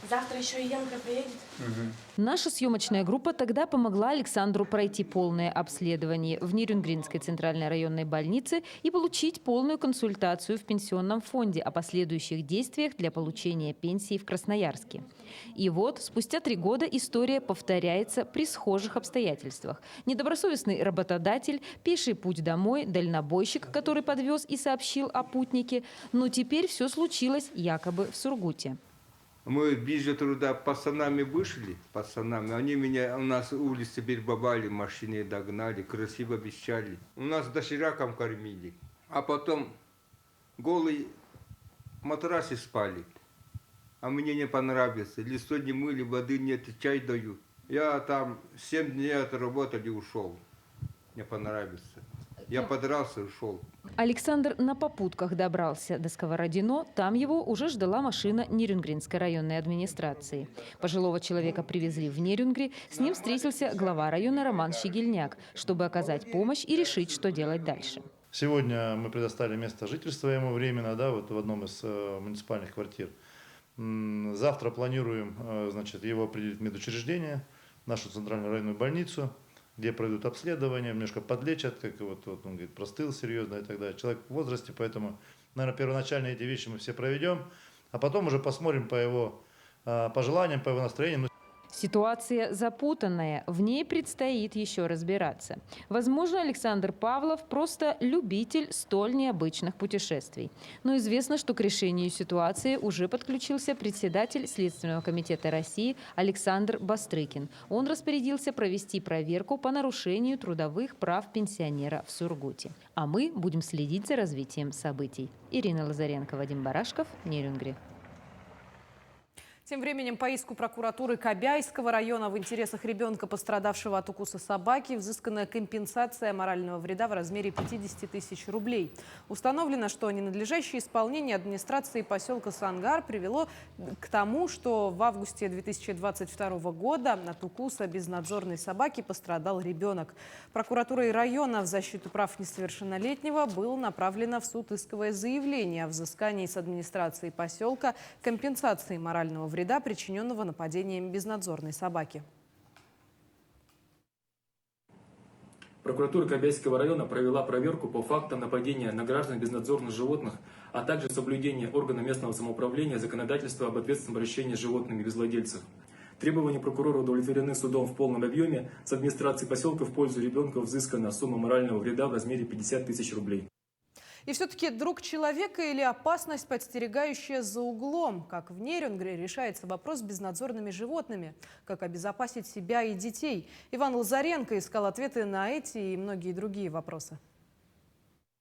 Завтра еще и Янка приедет. Наша съемочная группа тогда помогла Александру пройти полное обследование в Нерюнгринской центральной районной больнице и получить полную консультацию в пенсионном фонде о последующих действиях для получения пенсии в Красноярске. И вот, спустя 3 года история повторяется при схожих обстоятельствах. Недобросовестный работодатель, пеший путь домой, дальнобойщик, который подвез и сообщил о путнике. Но теперь все случилось якобы в Сургуте. Мы ближе туда пацанами вышли, они меня, у нас улицы перебывали, машины догнали, красиво обещали. У нас дошираком кормили, а потом голый матрасе спали. А мне не понравится. Лицо не мыли, воды нет, чай дают. Я там 7 дней отработал и ушел. Не понравится. Я подрался и ушел. Александр на попутках добрался до Сковородино. Там его уже ждала машина Нерюнгринской районной администрации. Пожилого человека привезли в Нерюнгри. С ним встретился глава района Роман Щегельняк, чтобы оказать помощь и решить, что делать дальше. Сегодня мы предоставили место жительства ему временно, да, вот в одном из муниципальных квартир. Завтра планируем, значит, его определить в медучреждение, нашу центральную районную больницу, где пройдут обследования, немножко подлечат, как вот он говорит, простыл серьезно и так далее. Человек в возрасте, поэтому, наверное, первоначально эти вещи мы все проведем, а потом уже посмотрим по его пожеланиям, по его настроениям. Ситуация запутанная, в ней предстоит еще разбираться. Возможно, Александр Павлов просто любитель столь необычных путешествий. Но известно, что к решению ситуации уже подключился председатель Следственного комитета России Александр Бастрыкин. Он распорядился провести проверку по нарушению трудовых прав пенсионера в Сургуте. А мы будем следить за развитием событий. Ирина Лазаренко, Вадим Барашков, Нерюнгри. Тем временем по иску прокуратуры Кобяйского района в интересах ребенка, пострадавшего от укуса собаки, взыскана компенсация морального вреда в размере 50 тысяч рублей. Установлено, что ненадлежащее исполнение администрации поселка Сангар привело к тому, что в августе 2022 года от укуса безнадзорной собаки пострадал ребенок. Прокуратурой района в защиту прав несовершеннолетнего было направлено в суд исковое заявление о взыскании с администрации поселка компенсации морального вреда, причиненного нападением безнадзорной собаки. Прокуратура Кобяйского района провела проверку по фактам нападения на граждан безнадзорных животных, а также соблюдения органа местного самоуправления законодательства об ответственном обращении с животными без владельцев. Требования прокурора удовлетворены судом в полном объеме. С администрации поселка в пользу ребенка взыскана сумма морального вреда в размере 50 тысяч рублей. И все-таки друг человека или опасность, подстерегающая за углом? Как в Нерюнгри решается вопрос с безнадзорными животными? Как обезопасить себя и детей? Иван Лазаренко искал ответы на эти и многие другие вопросы.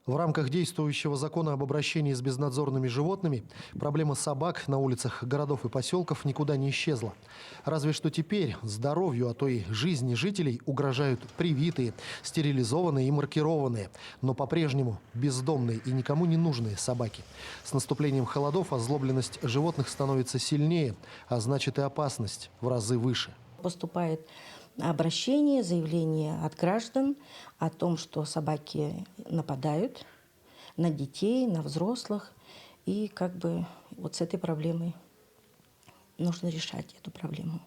В рамках действующего закона об обращении с безнадзорными животными проблема собак на улицах городов и поселков никуда не исчезла. Разве что теперь здоровью, а то и жизни жителей угрожают привитые, стерилизованные и маркированные, но по-прежнему бездомные и никому не нужные собаки. С наступлением холодов озлобленность животных становится сильнее, а значит и опасность в разы выше. Поступает обращение, заявление от граждан о том, что собаки нападают на детей, на взрослых. И вот с этой проблемой нужно решать эту проблему.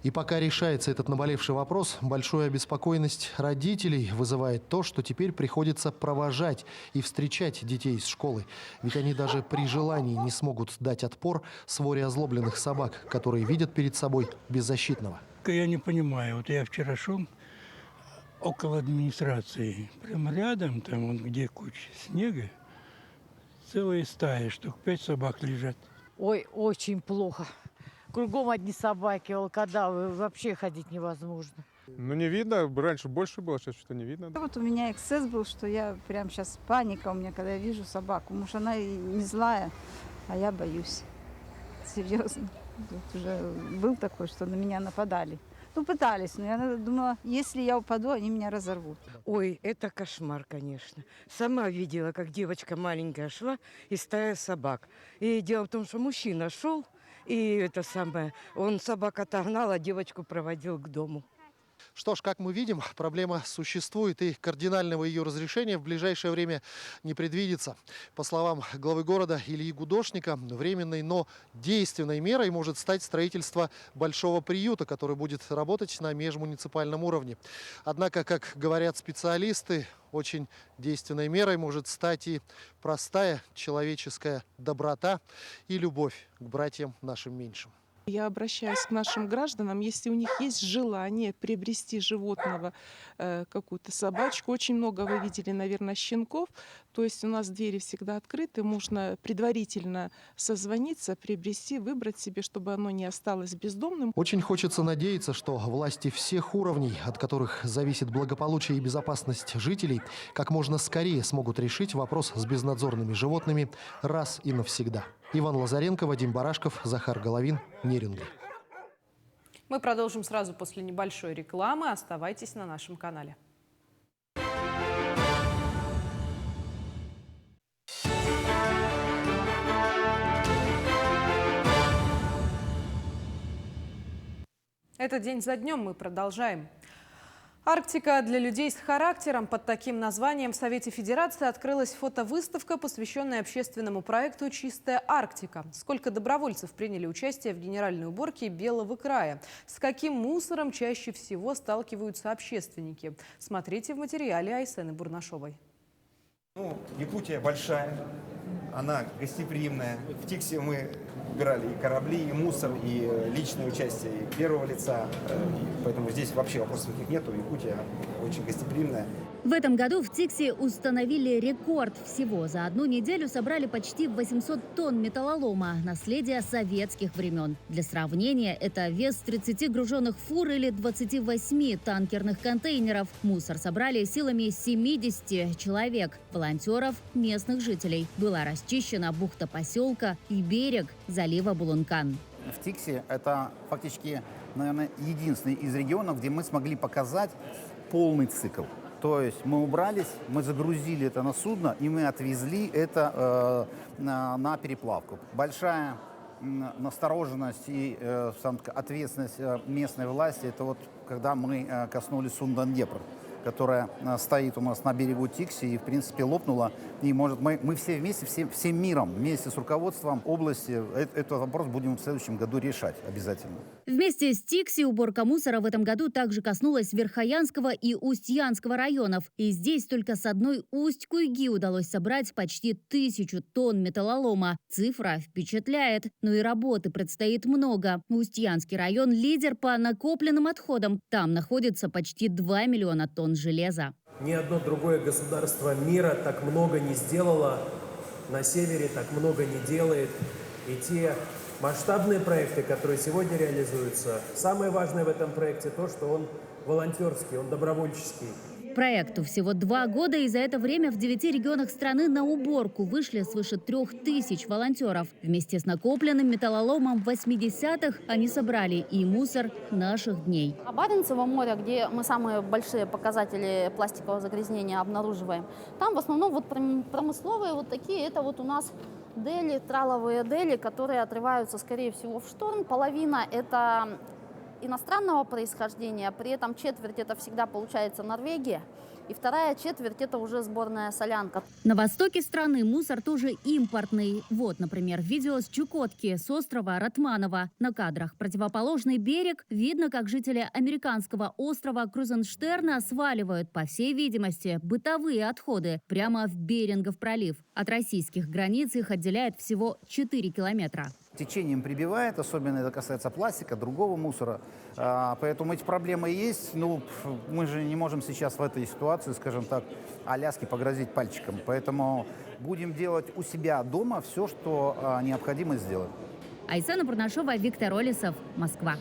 И пока решается этот наболевший вопрос, большую обеспокоенность родителей вызывает то, что теперь приходится провожать и встречать детей из школы. Ведь они даже при желании не смогут дать отпор своре озлобленных собак, которые видят перед собой беззащитного. Я не понимаю, вот я вчера шел около администрации, прямо рядом, там где куча снега, целая стая, штук 5 собак лежат. Ой, очень плохо. Кругом одни собаки, волкодавы, вообще ходить невозможно. Ну не видно, раньше больше было, сейчас что-то не видно. Вот у меня эксцесс был, что я прям сейчас паника у меня, когда я вижу собаку. Может, она и не злая, а я боюсь. Серьезно. Тут уже был такой, что на меня нападали. Ну, пытались, но я думала, если я упаду, они меня разорвут. Ой, это кошмар, конечно. Сама видела, как девочка маленькая шла и стая собак. И дело в том, что мужчина шел, и он собак отогнал, а девочку проводил к дому. Что ж, как мы видим, проблема существует, и кардинального ее разрешения в ближайшее время не предвидится. По словам главы города Ильи Гудошника, временной, но действенной мерой может стать строительство большого приюта, который будет работать на межмуниципальном уровне. Однако, как говорят специалисты, очень действенной мерой может стать и простая человеческая доброта и любовь к братьям нашим меньшим. Я обращаюсь к нашим гражданам, если у них есть желание приобрести животного, какую-то собачку. Очень много вы видели, наверное, щенков. То есть у нас двери всегда открыты, можно предварительно созвониться, приобрести, выбрать себе, чтобы оно не осталось бездомным. Очень хочется надеяться, что власти всех уровней, от которых зависит благополучие и безопасность жителей, как можно скорее смогут решить вопрос с безнадзорными животными раз и навсегда. Иван Лазаренко, Вадим Барашков, Захар Головин, Нерюнгри. Мы продолжим сразу после небольшой рекламы. Оставайтесь на нашем канале. Это день за днем, мы продолжаем. Арктика для людей с характером. Под таким названием в Совете Федерации открылась фотовыставка, посвященная общественному проекту «Чистая Арктика». Сколько добровольцев приняли участие в генеральной уборке Белого края? С каким мусором чаще всего сталкиваются общественники? Смотрите в материале Айсены Бурнашовой. Якутия большая, она гостеприимная. В Тиксе мы убирали и корабли, и мусор, и личное участие и первого лица. Поэтому здесь вообще вопросов никаких нету. Якутия очень гостеприимная. В этом году в Тиксе установили рекорд. Всего за одну неделю собрали почти 800 тонн металлолома, наследия советских времен. Для сравнения, это вес 30 груженных фур или 28 танкерных контейнеров. Мусор собрали силами 70 человек, волонтеров, местных жителей. Была расчищена бухта поселка и берег залива Булункан. В Тиксе это фактически, наверное, единственный из регионов, где мы смогли показать полный цикл. То есть мы убрались, мы загрузили это на судно, и мы отвезли это на переплавку. Большая настороженность и ответственность местной власти, это вот когда мы коснулись судна «Днепр», которая стоит у нас на берегу Тикси и, в принципе, лопнула. И, может, мы все вместе, всем миром, вместе с руководством области этот вопрос будем в следующем году решать обязательно. Вместе с Тикси уборка мусора в этом году также коснулась Верхоянского и Устьянского районов. И здесь только с одной Усть-Куйги удалось собрать почти 1000 тонн металлолома. Цифра впечатляет, но и работы предстоит много. Устьянский район – лидер по накопленным отходам. Там находится почти 2 миллиона тонн железа. Ни одно другое государство мира так много не сделало, на севере так много не делает. И те масштабные проекты, которые сегодня реализуются, самое важное в этом проекте то, что он волонтерский, он добровольческий. Проекту всего 2 года, и за это время в 9 регионах страны на уборку вышли свыше 3000 волонтеров. Вместе с накопленным металлоломом в 80-х они собрали и мусор наших дней. А Баренцево море, где мы самые большие показатели пластикового загрязнения обнаруживаем, там в основном вот промысловые вот такие, это вот у нас дели, траловые дели, которые отрываются, скорее всего, в шторм. Половина – это иностранного происхождения, при этом четверть это всегда получается Норвегия, и вторая четверть это уже сборная солянка. На востоке страны мусор тоже импортный. Вот, например, видео с Чукотки, с острова Ратманово. На кадрах противоположный берег. Видно, как жители американского острова Крузенштерна сваливают, по всей видимости, бытовые отходы прямо в Берингов пролив. От российских границ их отделяет всего 4 километра. Течением прибивает, особенно это касается пластика, другого мусора. Поэтому эти проблемы есть. Ну, мы же не можем сейчас в этой ситуации, скажем так, Аляске погрозить пальчиком. Поэтому будем делать у себя дома все, что необходимо сделать. Айсена Бурнашова, Виктор Олесов, Москва.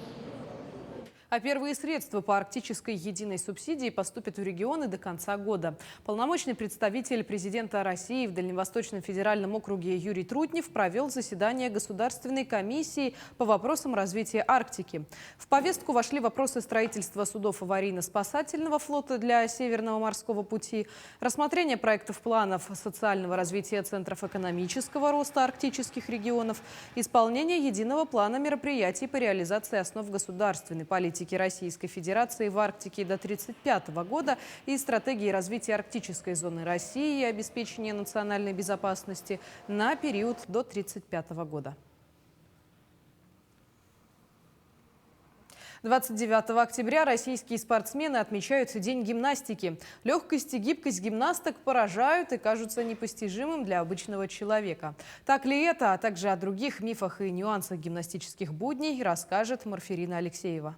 А первые средства по арктической единой субсидии поступят в регионы до конца года. Полномочный представитель президента России в Дальневосточном федеральном округе Юрий Трутнев провел заседание Государственной комиссии по вопросам развития Арктики. В повестку вошли вопросы строительства судов аварийно-спасательного флота для Северного морского пути, рассмотрение проектов планов социального развития центров экономического роста арктических регионов, исполнение единого плана мероприятий по реализации основ государственной политики Российской Федерации в Арктике до 1935 года и стратегии развития арктической зоны России и обеспечения национальной безопасности на период до 1935 года. 29 октября российские спортсмены отмечают День гимнастики. Легкость и гибкость гимнасток поражают и кажутся непостижимым для обычного человека. Так ли это, а также о других мифах и нюансах гимнастических будней расскажет Марферина Алексеева.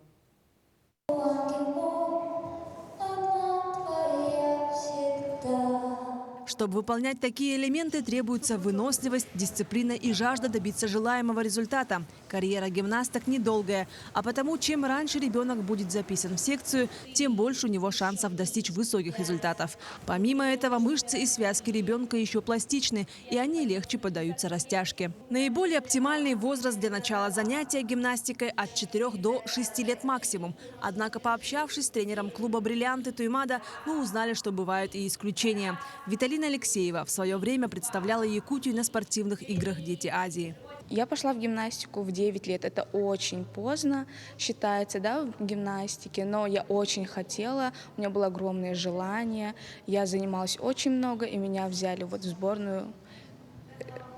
Чтобы выполнять такие элементы, требуется выносливость, дисциплина и жажда добиться желаемого результата. Карьера гимнасток недолгая, а потому чем раньше ребенок будет записан в секцию, тем больше у него шансов достичь высоких результатов. Помимо этого, мышцы и связки ребенка еще пластичны, и они легче поддаются растяжке. Наиболее оптимальный возраст для начала занятия гимнастикой от 4 до 6 лет максимум. Однако, пообщавшись с тренером клуба «Бриллианты» Туймада, мы узнали, что бывают и исключения. Виталина Алексеева в свое время представляла Якутию на спортивных играх «Дети Азии». Я пошла в гимнастику в 9 лет. Это очень поздно считается, да, в гимнастике, но я очень хотела, у меня было огромное желание. Я занималась очень много, и меня взяли вот в сборную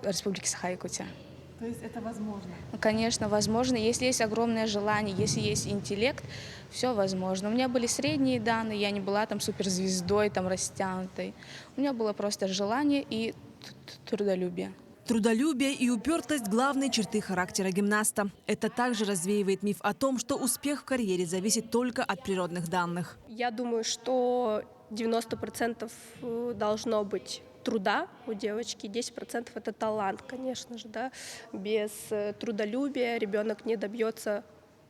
Республики Саха-Якутия. То есть это возможно? Конечно, возможно. Если есть огромное желание, если есть интеллект, все возможно. У меня были средние данные, я не была там суперзвездой, там растянутой. У меня было просто желание и трудолюбие. Трудолюбие и упертость – главные черты характера гимнаста. Это также развеивает миф о том, что успех в карьере зависит только от природных данных. Я думаю, что 90% должно быть труда у девочки, 10% это талант, конечно же, да. Без трудолюбия ребенок не добьется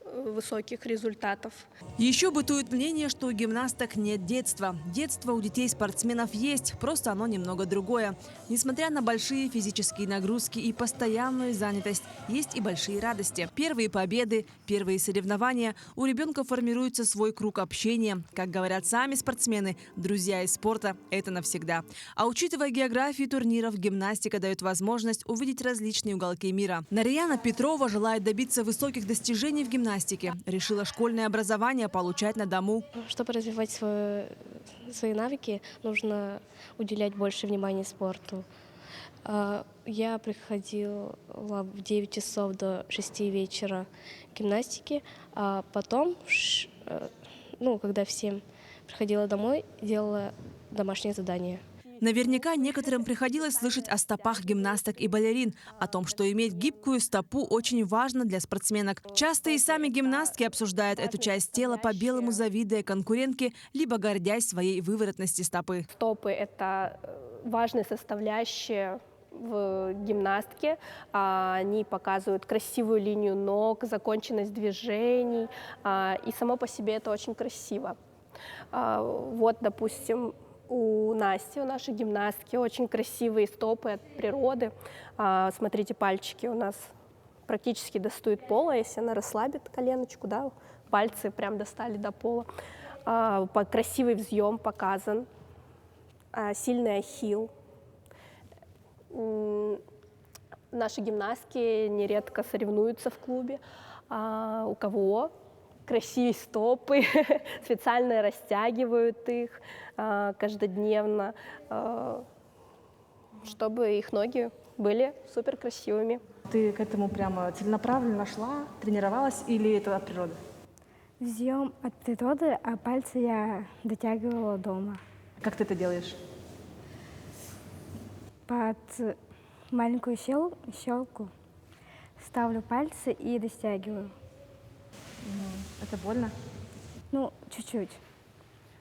высоких результатов. Еще бытует мнение, что у гимнасток нет детства. Детство у детей-спортсменов есть, просто оно немного другое. Несмотря на большие физические нагрузки и постоянную занятость, есть и большие радости. Первые победы, первые соревнования. У ребенка формируется свой круг общения. Как говорят сами спортсмены, друзья из спорта – это навсегда. А учитывая географию турниров, гимнастика дает возможность увидеть различные уголки мира. Нарияна Петрова желает добиться высоких достижений в гимнастике. Решила школьное образование получать на дому. Чтобы развивать свои навыки, нужно уделять больше внимания спорту. Я приходила в 9 часов до 6 вечера к гимнастике, а потом, когда в 7 приходила домой, делала домашнее задание. Наверняка некоторым приходилось слышать о стопах гимнасток и балерин, о том, что иметь гибкую стопу очень важно для спортсменок. Часто и сами гимнастки обсуждают эту часть тела, по-белому завидуя конкурентке, либо гордясь своей выворотности стопы. Стопы – это важная составляющая в гимнастке. Они показывают красивую линию ног, законченность движений, и само по себе это очень красиво. Вот, допустим, у Насти, у нашей гимнастки, очень красивые стопы от природы. Смотрите, пальчики у нас практически достают пола. Если она расслабит коленочку, да, пальцы прям достали до пола. Красивый взъем показан, сильный ахилл. Наши гимнастки нередко соревнуются в клубе. У кого красивые стопы, специально растягивают их каждодневно, чтобы их ноги были супер красивыми. Ты к этому прямо целенаправленно шла, тренировалась или это от природы? Взъем от природы, а пальцы я дотягивала дома. Как ты это делаешь? Под маленькую щелку ставлю пальцы и растягиваю. Это больно? Ну, чуть-чуть.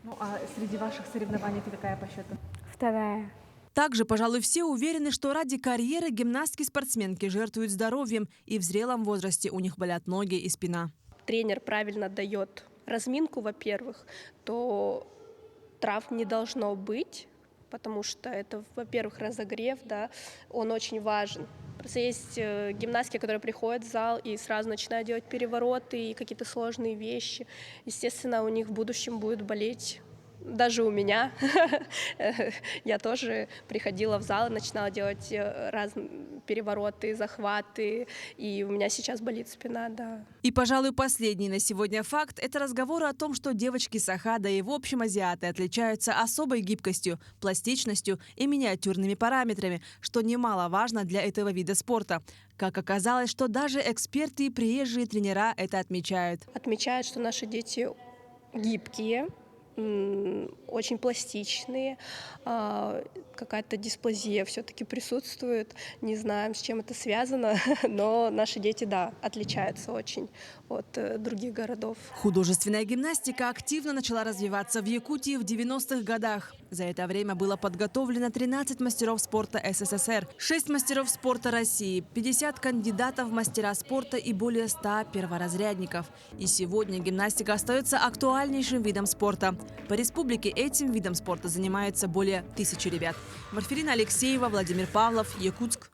Ну, а среди ваших соревнований ты какая по счету? Вторая. Также, пожалуй, все уверены, что ради карьеры гимнастки-спортсменки жертвуют здоровьем, и в зрелом возрасте у них болят ноги и спина. Тренер правильно дает разминку, во-первых, то трав не должно быть, потому что это, во-первых, разогрев, да, он очень важен. Просто есть гимнастки, которые приходят в зал и сразу начинают делать перевороты и какие-то сложные вещи. Естественно, у них в будущем будет болеть даже у меня. Я тоже приходила в зал и начинала делать разные перевороты, захваты, и у меня сейчас болит спина, да. И, пожалуй, последний на сегодня факт – это разговоры о том, что девочки Саха, да и в общем азиаты, отличаются особой гибкостью, пластичностью и миниатюрными параметрами, что немаловажно для этого вида спорта. Как оказалось, что даже эксперты и приезжие тренера это отмечают. Отмечают, что наши дети гибкие, очень пластичные, какая-то дисплазия все-таки присутствует. Не знаем, с чем это связано, но наши дети, да, отличаются очень от других городов. Художественная гимнастика активно начала развиваться в Якутии в 90-х годах. За это время было подготовлено 13 мастеров спорта СССР, 6 мастеров спорта России, 50 кандидатов в мастера спорта и более 100 перворазрядников. И сегодня гимнастика остается актуальнейшим видом спорта. По республике этим видом спорта занимаются более 1000 ребят. Марферина Алексеева, Владимир Павлов, Якутск.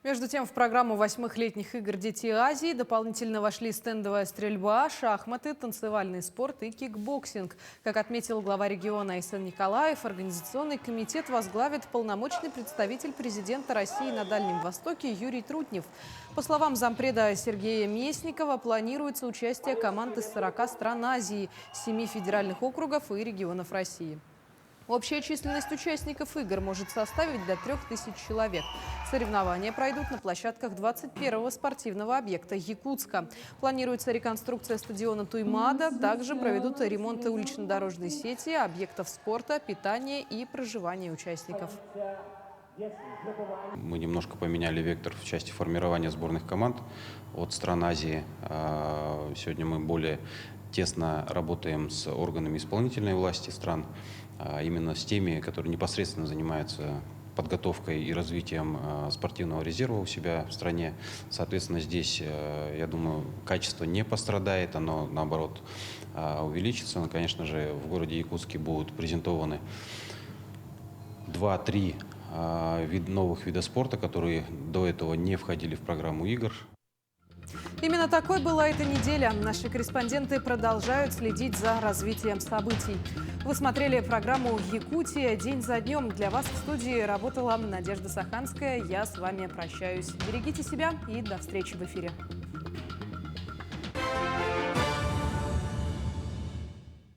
Между тем, в программу 8-х летних игр «Дети Азии» дополнительно вошли стендовая стрельба, шахматы, танцевальный спорт и кикбоксинг. Как отметил глава региона Айсен Николаев, организационный комитет возглавит полномочный представитель президента России на Дальнем Востоке Юрий Трутнев. По словам зампреда Сергея Местникова, планируется участие команд из 40 стран Азии, 7 федеральных округов и регионов России. Общая численность участников игр может составить до 3000 человек. Соревнования пройдут на площадках 21-го спортивного объекта Якутска. Планируется реконструкция стадиона Туймада. Также проведут ремонты улично-дорожной сети, объектов спорта, питания и проживания участников. Мы немножко поменяли вектор в части формирования сборных команд от стран Азии. Сегодня мы более тесно работаем с органами исполнительной власти стран, именно с теми, которые непосредственно занимаются подготовкой и развитием спортивного резерва у себя в стране. Соответственно, здесь, я думаю, качество не пострадает, оно, наоборот, увеличится. Но, конечно же, в городе Якутске будут презентованы 2-3 новых вида спорта, которые до этого не входили в программу игр. Именно такой была эта неделя. Наши корреспонденты продолжают следить за развитием событий. Вы смотрели программу «Якутия. День за днем». Для вас в студии работала Надежда Саханская. Я с вами прощаюсь. Берегите себя и до встречи в эфире.